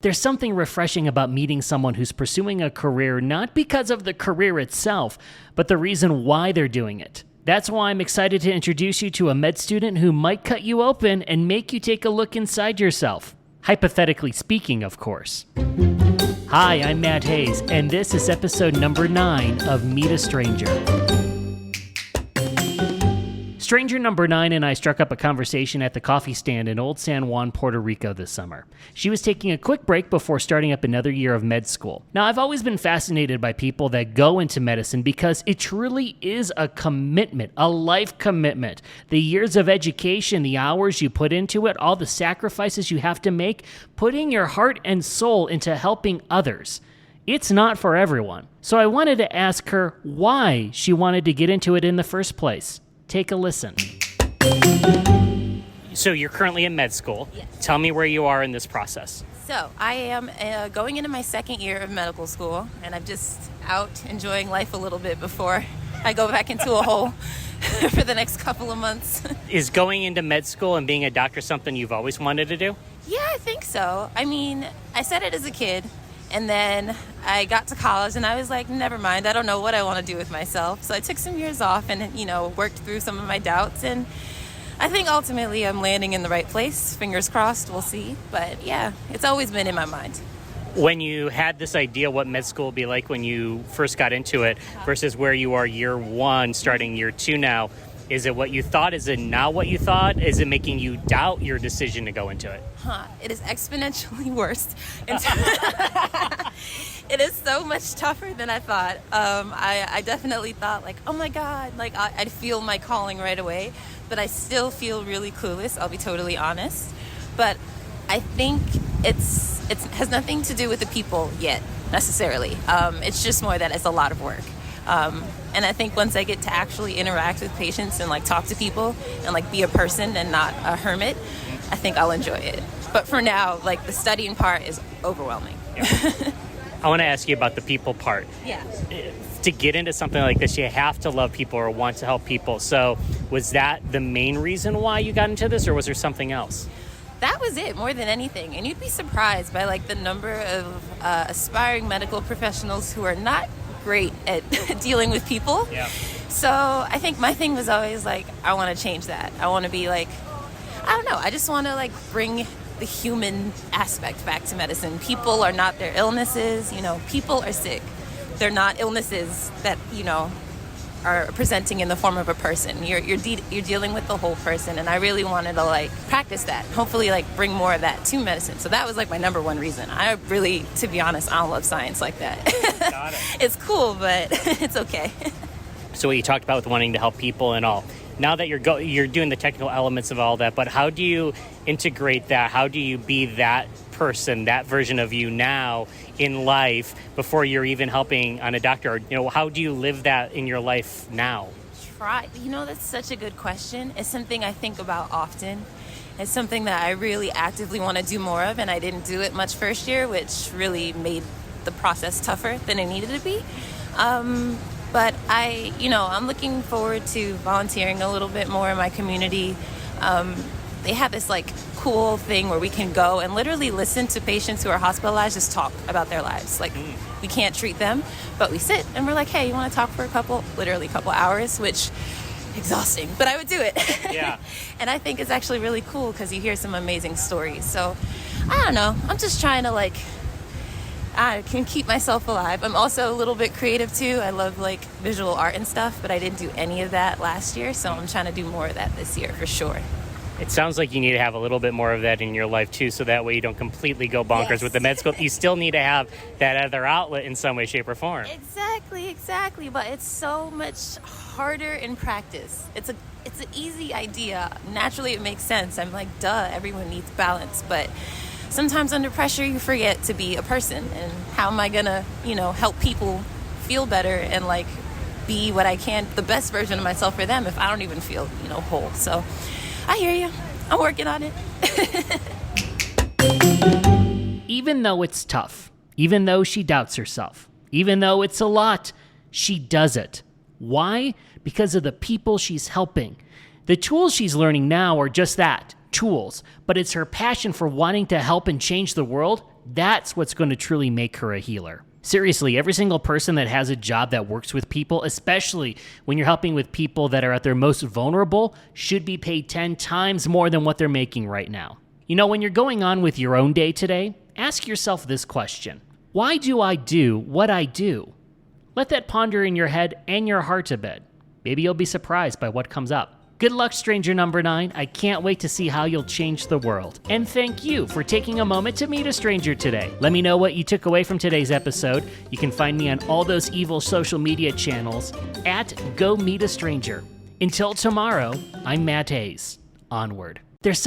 There's something refreshing about meeting someone who's pursuing a career not because of the career itself, but the reason why they're doing it. That's why I'm excited to introduce you to a med student who might cut you open and make you take a look inside yourself. Hypothetically speaking, of course. Hi, I'm Matt Hayes, and this is episode number 9 of Meet a Stranger. Stranger number 9 and I struck up a conversation at the coffee stand in Old San Juan, Puerto Rico this summer. She was taking a quick break before starting up another year of med school. Now, I've always been fascinated by people that go into medicine because it truly is a commitment, a life commitment. The years of education, the hours you put into it, all the sacrifices you have to make, putting your heart and soul into helping others. It's not for everyone. So I wanted to ask her why she wanted to get into it in the first place. Take a listen. So you're currently in med school. Yes. Tell me where you are in this process. So I am going into my second year of medical school, and I'm just out enjoying life a little bit before I go back into a hole for the next couple of months. Is going into med school and being a doctor something you've always wanted to do? Yeah, I think so. I mean, I said it as a kid, and then I got to college and I was like, never mind, I don't know what I want to do with myself. So I took some years off and, worked through some of my doubts. And I think ultimately I'm landing in the right place. Fingers crossed, we'll see. But yeah, it's always been in my mind. When you had this idea what med school would be like when you first got into it versus where you are year 1, starting year 2 now, is it what you thought? Is it not what you thought? Is it making you doubt your decision to go into it? It is exponentially worse. It is so much tougher than I thought. I definitely thought oh my God, I'd feel my calling right away, but I still feel really clueless. I'll be totally honest. But I think it has nothing to do with the people yet necessarily. It's just more that it's a lot of work. And I think once I get to actually interact with patients and talk to people and be a person and not a hermit, I think I'll enjoy it. But for now, the studying part is overwhelming. Yeah. I want to ask you about the people part. Yeah. To get into something like this, you have to love people or want to help people. So was that the main reason why you got into this, or was there something else? That was it, more than anything. And you'd be surprised by the number of aspiring medical professionals who are not great at dealing with people. Yeah. So I think my thing was always I want to change that. I want to be I don't know, I just want to bring the human aspect back to medicine. People are not their illnesses, people are sick. They're not illnesses that, are presenting in the form of a person. You're dealing with the whole person, and I really wanted to practice that. Hopefully bring more of that to medicine. So that was my number one reason. I really, to be honest, I don't love science like that. Got it. It's cool, but it's okay. So what you talked about with wanting to help people and all. Now that you're doing the technical elements of all that, but how do you integrate that? How do you be that person, that version of you now in life before you're even helping on a doctor? Or, how do you live that in your life now? That's such a good question. It's something I think about often. It's something that I really actively want to do more of, and I didn't do it much first year, which really made the process tougher than it needed to be. But I'm looking forward to volunteering a little bit more in my community. They have this cool thing where we can go and literally listen to patients who are hospitalized just talk about their lives. We can't treat them, but we sit and we're like, hey, you want to talk for a couple hours, which exhausting, but I would do it. Yeah. And I think it's actually really cool because you hear some amazing stories. So I don't know. I'm just trying to I can keep myself alive. I'm also a little bit creative too. I love visual art and stuff, but I didn't do any of that last year, so I'm trying to do more of that this year for sure. It sounds like you need to have a little bit more of that in your life too, so that way you don't completely go bonkers Yes. with the med school. You still need to have that other outlet in some way, shape, or form. Exactly. But it's so much harder in practice. It's an easy idea. Naturally, it makes sense. I'm duh, everyone needs balance, but sometimes under pressure you forget to be a person, and how am I gonna help people feel better and be what I can, the best version of myself for them, if I don't even feel whole. So I hear you. I'm working on it. Even though it's tough, even though she doubts herself, even though it's a lot, she does it. Why? Because of the people she's helping. The tools she's learning now are just that, tools, but it's her passion for wanting to help and change the world That's what's going to truly make her a healer. Seriously, every single person that has a job that works with people, especially when you're helping with people that are at their most vulnerable, should be paid 10 times more than what they're making right now. You know, when you're going on with your own day today, ask yourself this question. Why do I do what I do? Let that ponder in your head and your heart a bit. Maybe you'll be surprised by what comes up. Good luck, stranger number 9. I can't wait to see how you'll change the world. And thank you for taking a moment to meet a stranger today. Let me know what you took away from today's episode. You can find me on all those evil social media channels at Go Meet a Stranger. Until tomorrow, I'm Matt Hayes. Onward. There's some